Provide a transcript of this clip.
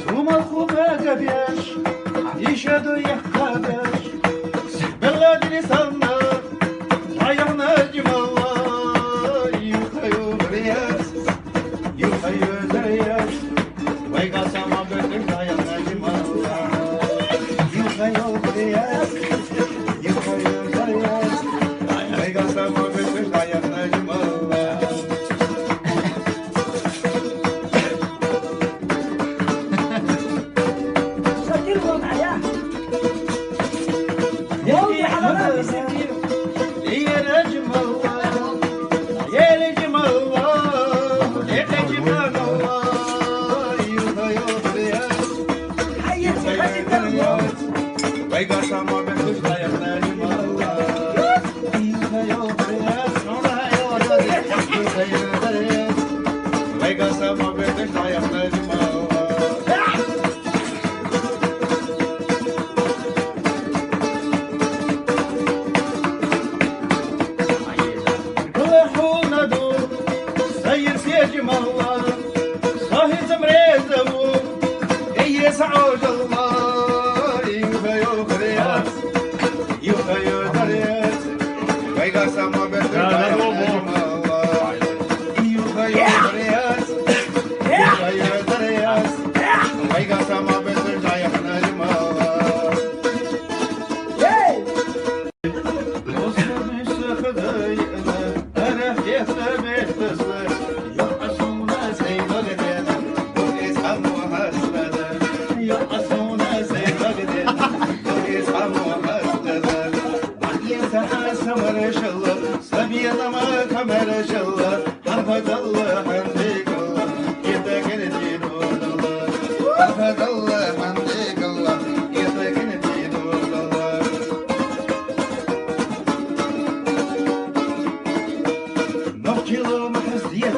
Сума хуба габяш, еще до яхадаш, белладили санна, аяна димала, юхаю гряз, юхаю гряз, вайга сама бетер аяна димала, юхаю гряз, юхаю гряз, вайга сама бетер аяна димала. سجلوا معايا يا ولدي حضرات يسجلوا يا نجم الله يا نجم الله يا نجم الله يوها يوفرياس حياتي خليك اليوم ويقع سما بكوش لا ينجم الله يوها يوفرياس نونا يوها يوفرياس ويقع سما بكوش لا ينجم الله روحونا دور سير سيجم الله صاحي زمريزو اي سعود الله يوها يوخريات يوها يوخريات ويقا سما بيتر الله يوها يوخريات يوها يوخريات ويقا سما بيتر نجم الله Noch kilo mahs diye